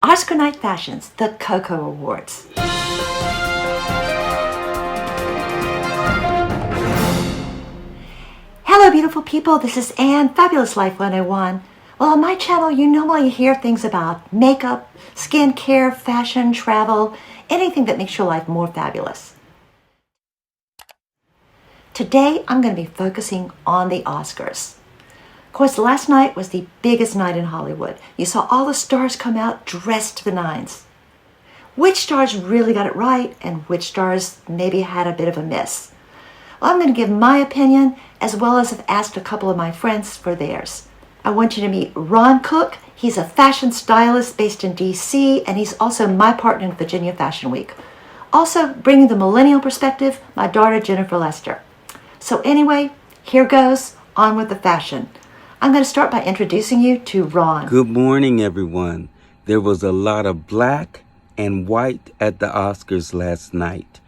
Oscar Night Fashions, the Coco Awards. Hello beautiful people, this is Anne, Fabulous Life 101. Well, on my channel you normally hear things about makeup, skincare, fashion, travel, anything that makes your life more fabulous. Today I'm going to be focusing on the Oscars. Of course, last night was the biggest night in Hollywood. You saw all the stars come out dressed to the nines. Which stars really got it right and which stars maybe had a bit of a miss? Well, I'm going to give my opinion as well as have asked a couple of my friends for theirs. I want you to meet Ron Cooke. He's a fashion stylist based in DC, and he's also my partner in Virginia Fashion Week. Also, bringing the millennial perspective, my daughter Jennifer Lester. So anyway, here goes, on with the fashion. I'm going to start by introducing you to Ron. Good morning, everyone. There was a lot of black and white at the Oscars last night.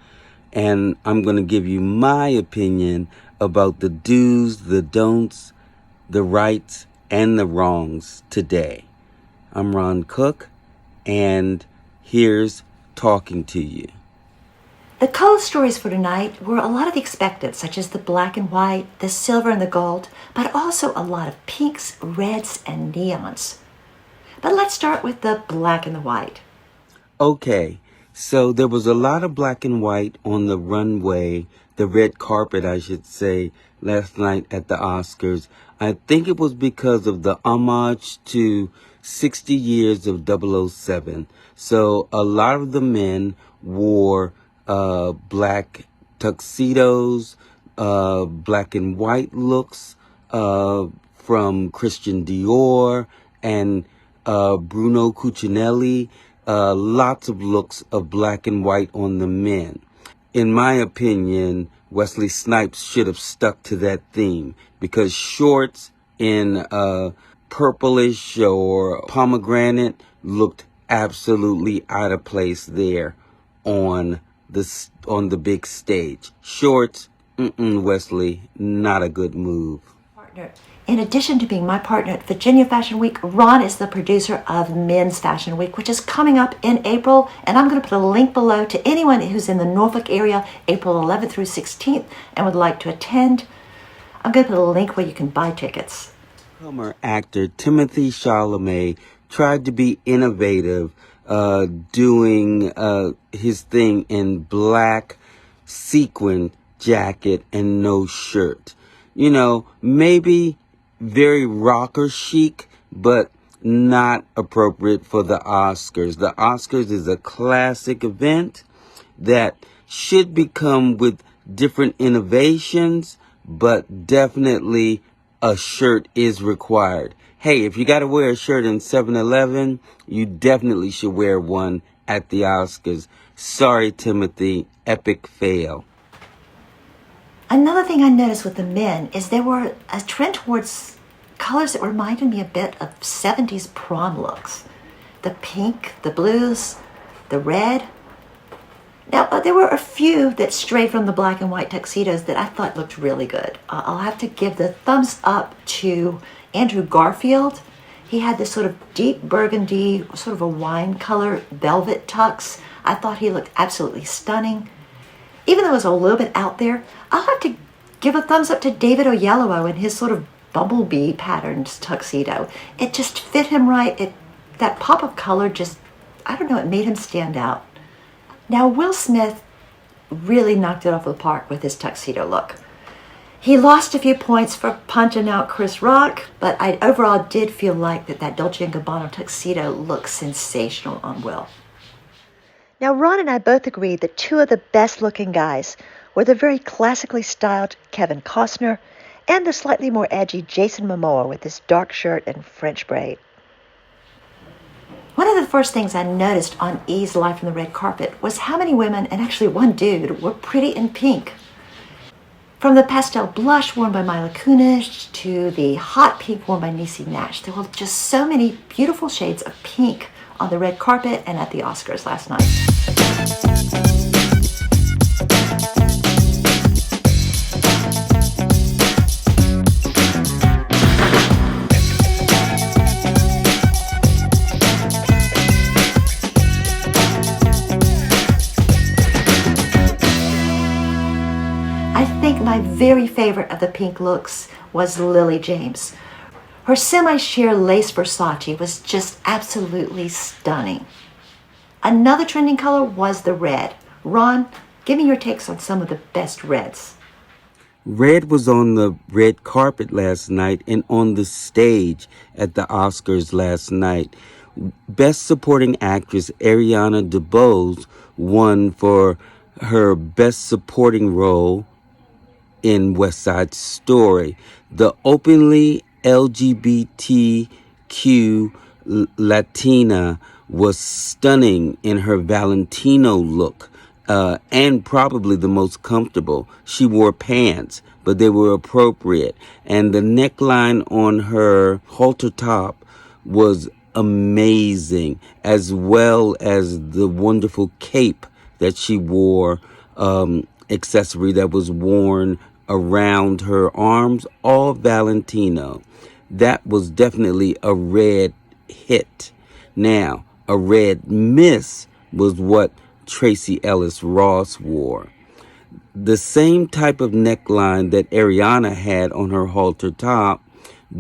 And I'm going to give you my opinion about the do's, the don'ts, the rights, and the wrongs today. I'm Ron Cooke, and here's talking to you. The color stories for tonight were a lot of the expected, such as the black and white, the silver and the gold, but also a lot of pinks, reds, and neons. But let's start with the black and the white. Okay, so there was a lot of black and white on the runway, the red carpet, I should say, last night at the Oscars. I think it was because of the homage to 60 years of 007. So a lot of the men wore black tuxedos, black and white looks from Christian Dior and Bruno Cucinelli. Lots of looks of black and white on the men. In my opinion, Wesley Snipes should have stuck to that theme because shorts in purplish or pomegranate looked absolutely out of place there on the big stage. Shorts, Wesley, not a good move. Partner. In addition to being my partner at Virginia Fashion Week, Ron is the producer of Men's Fashion Week, which is coming up in April. And I'm going to put a link below to anyone who's in the Norfolk area, April 11th through 16th, and would like to attend. I'm going to put a link where you can buy tickets. Former actor Timothy Chalamet tried to be innovative, doing his thing in black sequin jacket and no shirt. You know, maybe very rocker chic, but not appropriate for the Oscars. The Oscars is a classic event that should become with different innovations, but definitely a shirt is required. Hey, if you got to wear a shirt in 7-Eleven, you definitely should wear one at the Oscars. Sorry, Timothy, epic fail. Another thing I noticed with the men is there were a trend towards colors that reminded me a bit of 70s prom looks. The pink, the blues, the red. Now, there were a few that strayed from the black and white tuxedos that I thought looked really good. I'll have to give the thumbs up to Andrew Garfield. He had this sort of deep burgundy, sort of a wine color velvet tux. I thought he looked absolutely stunning. Even though it was a little bit out there, I'll have to give a thumbs up to David Oyelowo in his sort of bumblebee patterned tuxedo. It just fit him right. That pop of color just, I don't know, it made him stand out. Now, Will Smith really knocked it off the park with his tuxedo look. He lost a few points for punching out Chris Rock, but I overall did feel like that Dolce & Gabbana tuxedo looked sensational on Will. Now, Ron and I both agree that two of the best-looking guys were the very classically styled Kevin Costner and the slightly more edgy Jason Momoa with his dark shirt and French braid. One of the first things I noticed on E!'s Live from the Red Carpet was how many women, and actually one dude, were pretty in pink. From the pastel blush worn by Mila Kunis to the hot pink worn by Niecy Nash, there were just so many beautiful shades of pink on the red carpet and at the Oscars last night. my very favorite of the pink looks was Lily James. Her semi-sheer lace Versace was just absolutely stunning. Another trending color was the red. Ron, give me your takes on some of the best reds. Red was on the red carpet last night and on the stage at the Oscars last night. Best Supporting Actress Ariana DeBose won for her Best Supporting Role in West Side Story. The openly LGBTQ Latina was stunning in her Valentino look, and probably the most comfortable. She wore pants, but they were appropriate. And the neckline on her halter top was amazing, as well as the wonderful cape that she wore, accessory that was worn around her arms, all Valentino. That was definitely a red hit. Now, a red miss was what Tracee Ellis Ross wore. The same type of neckline that Ariana had on her halter top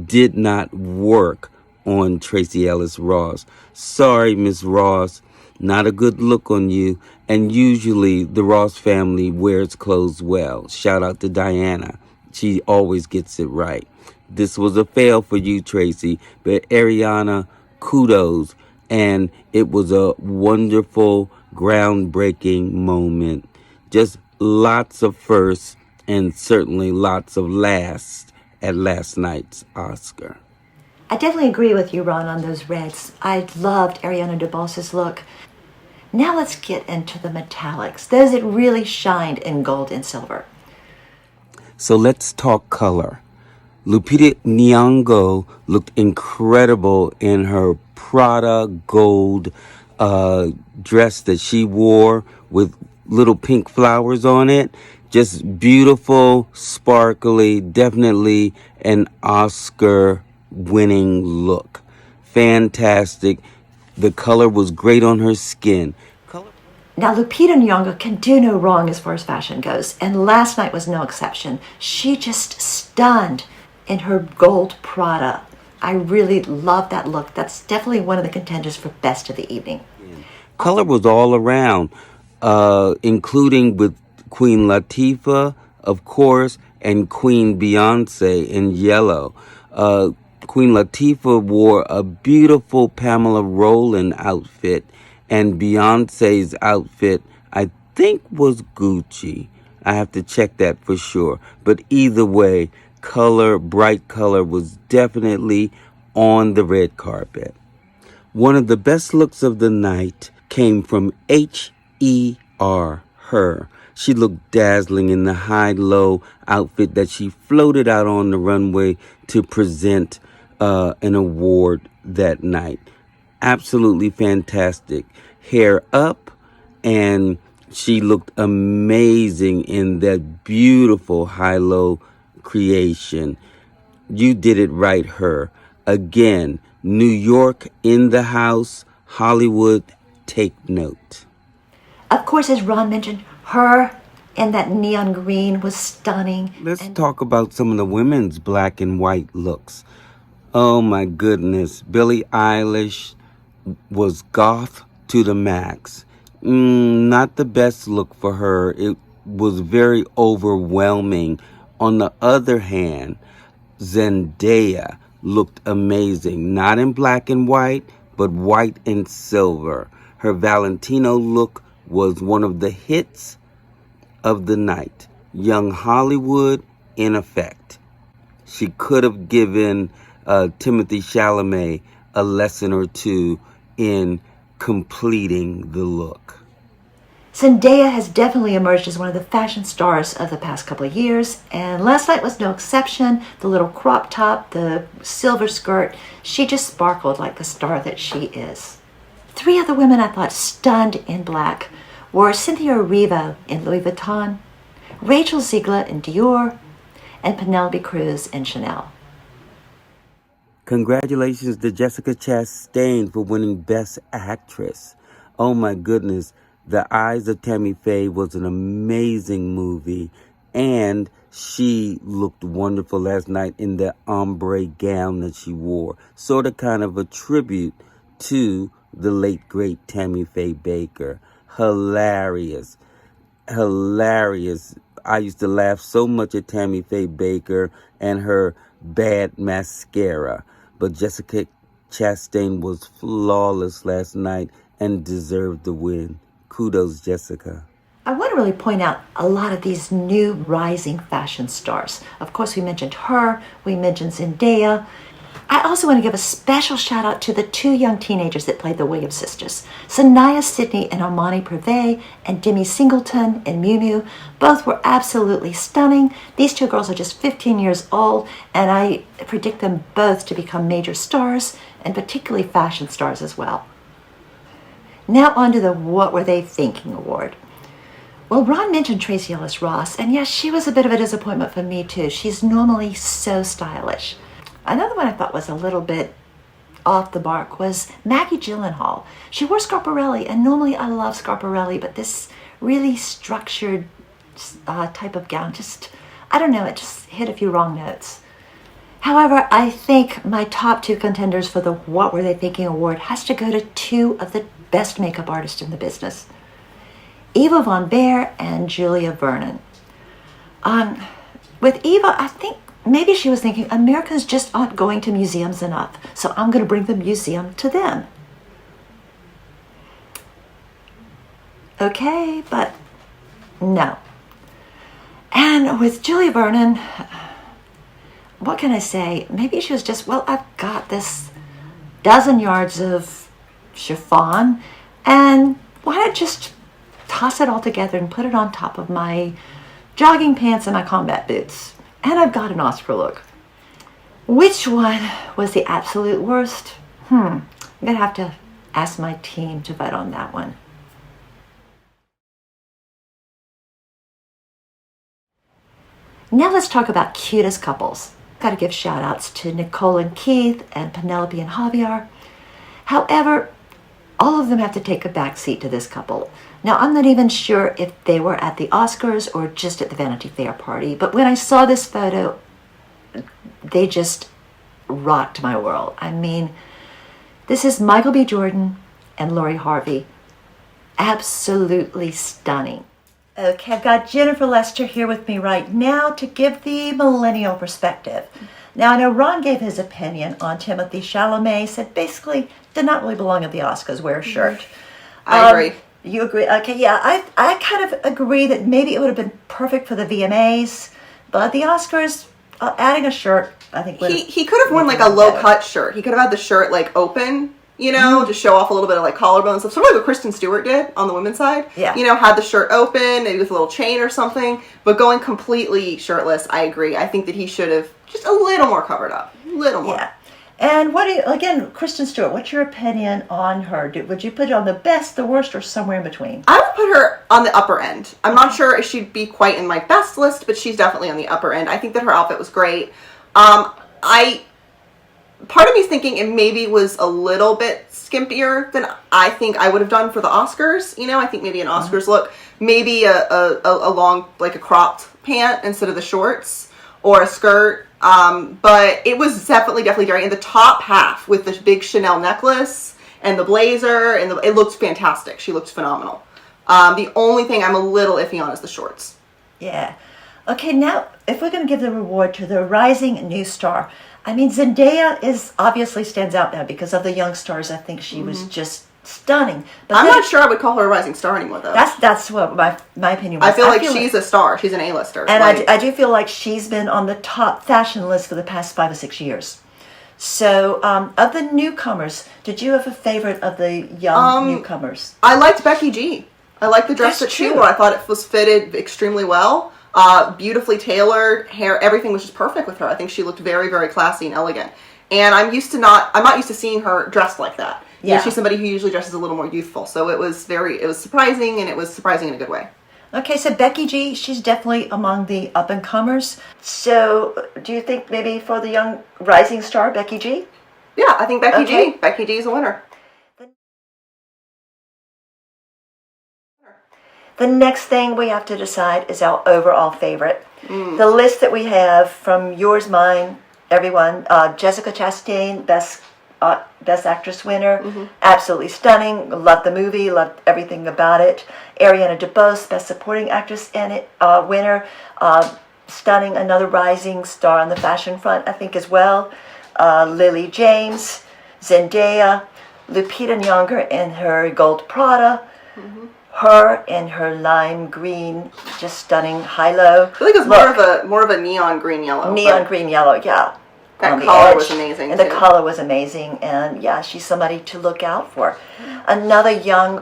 did not work on Tracee Ellis Ross. Sorry, Miss Ross, not a good look on you. And usually the Ross family wears clothes well. Shout out to Diana. She always gets it right. This was a fail for you, Tracee, but Ariana, kudos. And it was a wonderful, groundbreaking moment. Just lots of firsts and certainly lots of lasts at last night's Oscar. I definitely agree with you, Ron, on those reds. I loved Ariana DeBose's look. Now let's get into the metallics, those that really shined in gold and silver. So let's talk color. Lupita Nyong'o looked incredible in her Prada gold dress that she wore with little pink flowers on it. Just beautiful, sparkly, definitely an Oscar-winning look. Fantastic. The color was great on her skin. Now, Lupita Nyong'o can do no wrong as far as fashion goes, and last night was no exception. She just stunned in her gold Prada. I really love that look. That's definitely one of the contenders for best of the evening. Color was all around, including with Queen Latifah, of course, and Queen Beyonce in yellow. Queen Latifah wore a beautiful Pamela Rowland outfit, and Beyonce's outfit, I think, was Gucci. I have to check that for sure. But either way, color, bright color, was definitely on the red carpet. One of the best looks of the night came from h.e.r. Her. She looked dazzling in the high-low outfit that she floated out on the runway to present an award that night. Absolutely fantastic. Hair up, and she looked amazing in that beautiful high-low creation. You did it right, Her. Again, New York in the house, Hollywood, take note. Of course, as Ron mentioned, her in that neon green was stunning. Let's talk about some of the women's black and white looks. Oh my goodness. Billie Eilish was goth to the max. Not the best look for her. It was very overwhelming. On the other hand, Zendaya looked amazing. Not in black and white, but white and silver. Her Valentino look was one of the hits of the night. Young Hollywood in effect. She could have given Timothy Chalamet a lesson or two in completing the look. Zendaya has definitely emerged as one of the fashion stars of the past couple of years, and last night was no exception. The little crop top, the silver skirt, she just sparkled like the star that she is. Three other women I thought stunned in black were Cynthia Erivo in Louis Vuitton, Rachel Ziegler in Dior, and Penelope Cruz in Chanel. Congratulations to Jessica Chastain for winning Best Actress. Oh my goodness. The Eyes of Tammy Faye was an amazing movie. And she looked wonderful last night in that ombre gown that she wore. Sort of kind of a tribute to the late, great Tammy Faye Baker. Hilarious. Hilarious. I used to laugh so much at Tammy Faye Baker and her bad mascara. But Jessica Chastain was flawless last night and deserved the win. Kudos, Jessica. I want to really point out a lot of these new rising fashion stars. Of course, we mentioned her, we mentioned Zendaya. I also want to give a special shout out to the two young teenagers that played the Williams sisters, Sanaya Sidney and Armani Privé, and Demi Singleton and Miu Miu. Both were absolutely stunning. These two girls are just 15 years old, and I predict them both to become major stars, and particularly fashion stars as well. Now on to the What Were They Thinking award. Well, Ron mentioned Tracee Ellis Ross, and yes, she was a bit of a disappointment for me too. She's normally so stylish. Another one I thought was a little bit off the mark was Maggie Gyllenhaal. She wore Schiaparelli, and normally I love Schiaparelli, but this really structured type of gown I don't know, it just hit a few wrong notes. However, I think my top two contenders for the What Were They Thinking award has to go to two of the best makeup artists in the business, Eva Von Baer and Julia Vernon. With Eva, I think maybe she was thinking Americans just aren't going to museums enough, so I'm going to bring the museum to them. Okay, but no. And with Julia Vernon, what can I say? Maybe she was just, well, I've got this dozen yards of chiffon, and why not just toss it all together and put it on top of my jogging pants and my combat boots, and I've got an Oscar look. Which one was the absolute worst? I'm gonna have to ask my team to vote on that one. Now let's talk about cutest couples. Gotta give shout outs to Nicole and Keith and Penelope and Javier. However, all of them have to take a back seat to this couple. Now, I'm not even sure if they were at the Oscars or just at the Vanity Fair party, but when I saw this photo, they just rocked my world. I mean, this is Michael B. Jordan and Lori Harvey. Absolutely stunning. Okay, I've got Jennifer Lester here with me right now to give the millennial perspective. Now, I know Ron gave his opinion on Timothée Chalamet, said basically did not really belong at the Oscars, wear a shirt. I agree. You agree? Okay, yeah, I kind of agree that maybe it would have been perfect for the VMAs, but the Oscars, adding a shirt, I think would He could have worn like a low-cut shirt. He could have had the shirt like open, you know, to show off a little bit of like collarbone and stuff. Sort of like what Kristen Stewart did on the women's side. Yeah. You know, had the shirt open, maybe with a little chain or something. But going completely shirtless, I agree. I think that he should have just a little more covered up. A little more. Yeah. And what do you, again, Kristen Stewart, what's your opinion on her? Would you put it on the best, the worst, or somewhere in between? I would put her on the upper end. I'm not sure if she'd be quite in my best list, but she's definitely on the upper end. I think that her outfit was great. Part of me is thinking it maybe was a little bit skimpier than I think I would have done for the Oscars. You know, I think maybe an Oscars look, maybe a long, like a cropped pant instead of the shorts, or a skirt. But it was definitely great. In the top half with the big Chanel necklace and the blazer, and it looked fantastic. She looked phenomenal. The only thing I'm a little iffy on is the shorts. Yeah. Okay, now, if we're going to give the reward to the rising new star, I mean, Zendaya obviously stands out now because of the young stars. I think she was just stunning. But I'm not sure I would call her a rising star anymore, though. That's what my opinion was. I feel like she's a star. She's an A-lister. And I do feel like she's been on the top fashion list for the past 5 or 6 years. So, of the newcomers, did you have a favorite of the young newcomers? I liked Becky G. I liked the dress that she wore. I thought it was fitted extremely well. Beautifully tailored hair. Everything was just perfect with her. I think she looked very, very classy and elegant. And I'm not used to seeing her dressed like that. Yeah. You know, she's somebody who usually dresses a little more youthful. So it was surprising, and it was surprising in a good way. Okay, so Becky G, she's definitely among the up-and-comers. So do you think maybe for the young rising star, Becky G? Yeah, I think Becky G. Becky G is a winner. The next thing we have to decide is our overall favorite. The list that we have from yours, mine, everyone. Jessica Chastain, Best Actress winner. Absolutely stunning. Loved the movie. Loved everything about it. Ariana DeBose, Best Supporting Actress in it, winner. Stunning. Another rising star on the fashion front, I think, as well. Lily James, Zendaya, Lupita Nyong'o in her gold Prada. Her in her lime green, just stunning high-low. I feel like it's more of a neon green yellow. Neon green yellow, yeah. That color was amazing, and too. the color was amazing, and yeah, she's somebody to look out for. Another young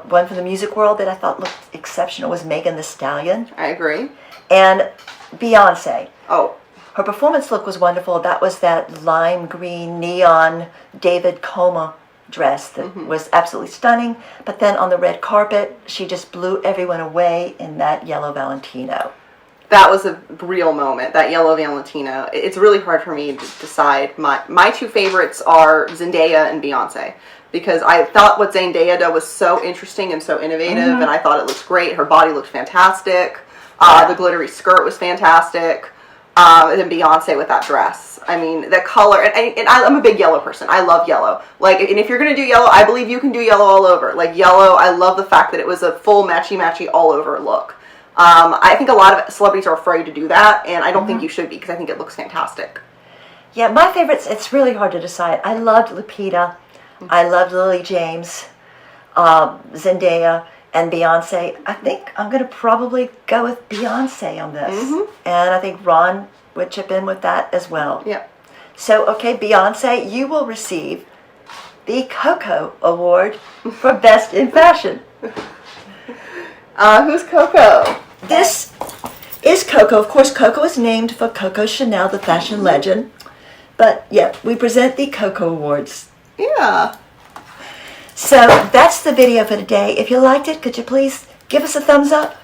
one from the music world that I thought looked exceptional was Megan Thee Stallion. I agree. And Beyonce. Oh. Her performance look was wonderful. That was that lime green neon David Coma dress that was absolutely stunning. But then on the red carpet, she just blew everyone away in that yellow Valentino. That was a real moment, that yellow Valentino. It's really hard for me to decide. My two favorites are Zendaya and Beyonce, because I thought what Zendaya did was so interesting and so innovative, and I thought it looked great. Her body looked fantastic. The glittery skirt was fantastic. And then Beyonce with that dress. I mean, the color, and I'm a big yellow person. I love yellow. Like, and if you're going to do yellow, I believe you can do yellow all over. Like, yellow, I love the fact that it was a full matchy-matchy all over look. I think a lot of celebrities are afraid to do that, and I don't think you should be, because I think it looks fantastic. Yeah, my favorites, it's really hard to decide. I loved Lupita. I loved Lily James, Zendaya, and Beyonce. I think I'm going to probably go with Beyonce on this. And I think Ron would chip in with that as well. Yeah. So, okay, Beyonce, you will receive the Coco Award for Best in Fashion. Who's Coco? This is Coco. Of course, Coco is named for Coco Chanel, the fashion legend. But, yeah, we present the Coco Awards. Yeah. So that's the video for today. If you liked it, could you please give us a thumbs up?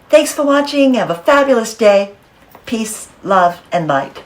Thanks for watching. Have a fabulous day. Peace, love, and light.